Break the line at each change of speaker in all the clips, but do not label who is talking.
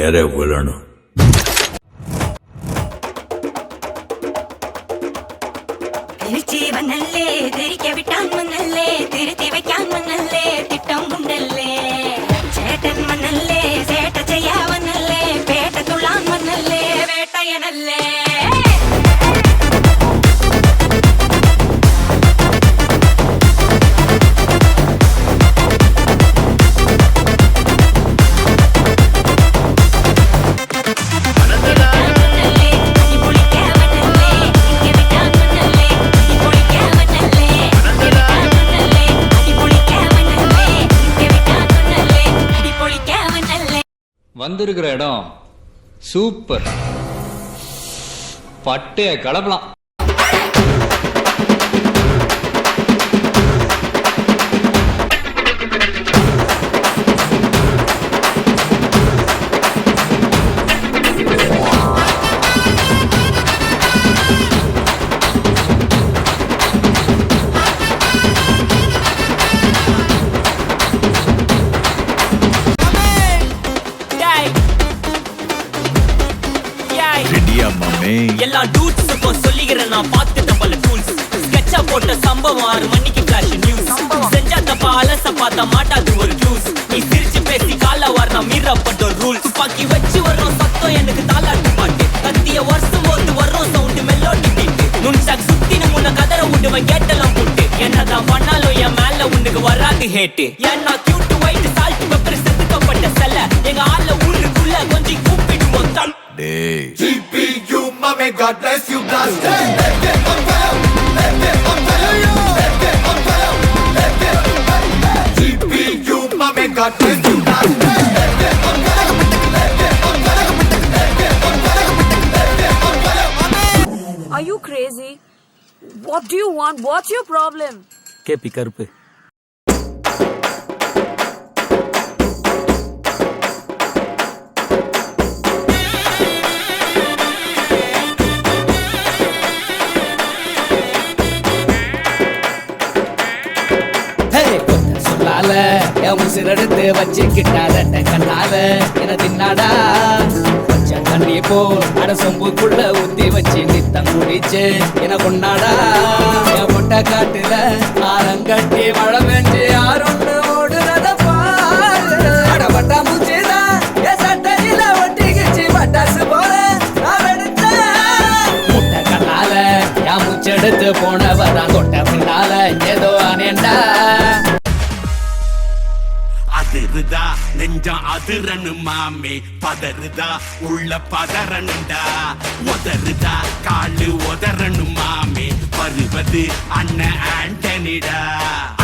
எரை விழணும்.
திருச்சிவனல்லே தெரிக்க விட்டான் மன்னல்லே திருத்தி வைக்கான் மன்னல்லே திட்டம் உண்டல்லே சேட்டன் மன்னல்லே சேட்ட செய்யாவனல்லே பேட்ட துள்ளான் மன்னல்லே வேட்டையனல்லே
வந்திருக்கிற இடம் சூப்பர், பட்டைய கலப்பலாம்.
எல்லா டூட்ஸுக்கும் சொல்லிக்கிறேன் நான் பார்த்துட்ட பல டூல்ஸ். ஸ்கெட்சா போட்ட சம்பவம் 6 மணிக்கு ஃபிளாஷ் நியூஸ். செஞ்சா தப்பா அலச பார்த்தா மாட்டாது ஒரு ஜூஸ். நீ சிரிச்சு பேசி கால வாரினா மீறப்பட்ட ரூல். துப்பாக்கி வச்சு வர்றோம் சத்தம் எனக்கு தாளாட்டு பாட்டு. கத்திய வருஷம் போது வர்றோம் சவுண்டு மெல்லோடி பீட்டு. நுண்சாக் சுத்தின முன்ன கதற விடுவேன் கேட்டெல்லாம் போட்டு. என்னதான் பண்ணாலும் என் மேல உனக்கு வராது ஹேட்டு. ஏன்னா கியூட் ஒயிட் சால்ட் பெப்பர் செதுக்கப்பட்ட செல்ல எங்க ஆள ஊருக்குள்ள கொஞ்சம் கூப்பிடுவோம் தம்.
GPU, mommy, God bless you, blast it. Let it unveil, let it unveil, let it unveil, let it unveil. GPU, mommy, God bless you, blast it. Let it unveil, let it unveil, let it unveil, let it unveil.
Are you crazy? What do you want? What's your problem?
KP கருப்பு.
உசிரெடுத்து வச்சுக்கிட்டார கண்ணால என தின்னாடா கொஞ்சம் தண்ணி போ அட சொம்புக்குள்ள ஊத்தி வச்சு நித்தம் குடிச்சு என கொண்டாடா என் பொட்ட காட்டுல ஆரங்கட்டி மழை பெஞ்சு யாரொன்னு ஓடுறத பாரு. அடப்பட்டா மூச்சுதான் என் சட்டையில ஒட்டிக்கிச்சு பட்டாசு போல நான் எடுத்தேன். முட்டை கண்ணால என் மூச்செடுத்து போனவதான் தொட்ட பின்னால ஏதோ அனேண்டா.
அதிருதா நெஞ்சம் அதிரனு மாமே பதறுதா உள்ள பதறனுண்டா. உதறுதா காலு உதறனு மாமே வருவது அண்ணன் ஆண்டனிடா.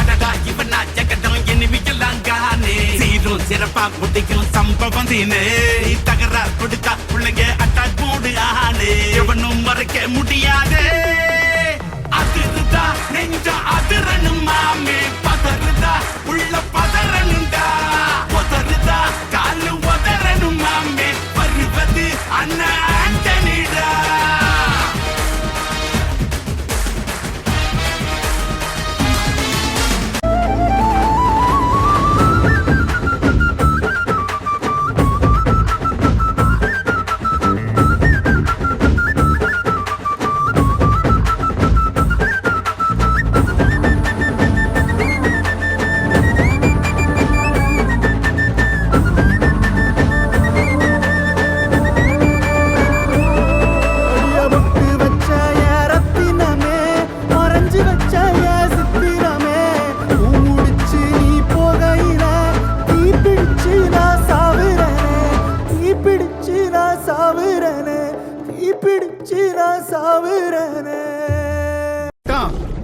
அடடா இவனா ஜகடம் எனிமிக்கலாம் கானே சீரும் சிறப்பா குட்டிக்கும் சம்பவம் தீனே. தகராறு கொடுத்தா பிள்ளைங்க அட்டாக் போடு ஆனே எவனும் மறைக்க முடியாதே. அதிருதா நெஞ்சம் அதிரனு மாமே பதறுதா உள்ள பதறனுண்டா. உதறுதா காலு உதறனு மாமே வருவது அண்ணன் ஆண்டனிடா.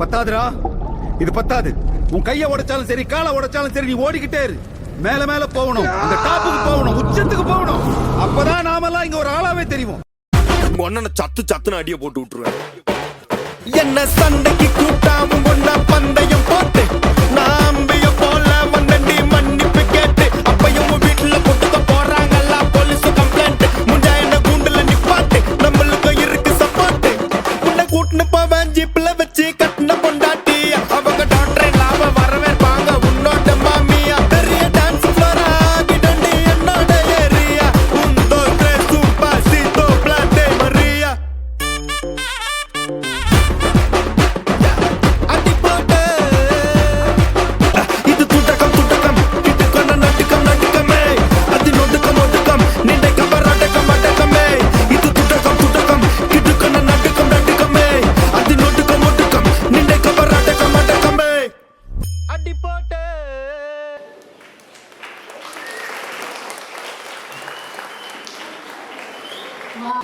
பத்தாதுடா, இது பத்தாது. உன் கைய உடைச்சாலும் சரி காலை உடைச்சாலும் சரி நீ ஓடிக்கிட்டே இரு. மேல மேல போகணும், அந்த டாப்புக்கு போகணும், உச்சத்துக்கு போகணும். அப்பதான் நாமெல்லாம் இங்க ஒரு ஆளாவே தெரியும்.
ஒன்ன சத்து சத்துன்னு அடிய போட்டு விட்டுருவேன். என்ன சண்டைக்கு கூட்டாவும் ஒன்னா பந்தயம் போட்டு நாம்பிய போல வந்தண்டி மன்னிப்பு கேட்டு அப்பையும் வீட்டுல கொட்டுக்க போறாங்கல்ல போலீஸ் கம்ப்ளைண்ட். முஞ்சா என்ன கூண்டுல நிப்பாட்டு நம்மளுக்கு இருக்கு சப்போர்ட். உன்னை கூட்டுன்னு போவேன் ஜீப்ல வச்சு கட்டின பொண்டாட்டி அவங்க டாக்டர் லாப வரவேற்பாங்க உன்னோட மாமியா. பெரிய டான்ஸ் ஃப்ளோரா கிடண்டி என்னோட ஏரியா. உன்
Wow.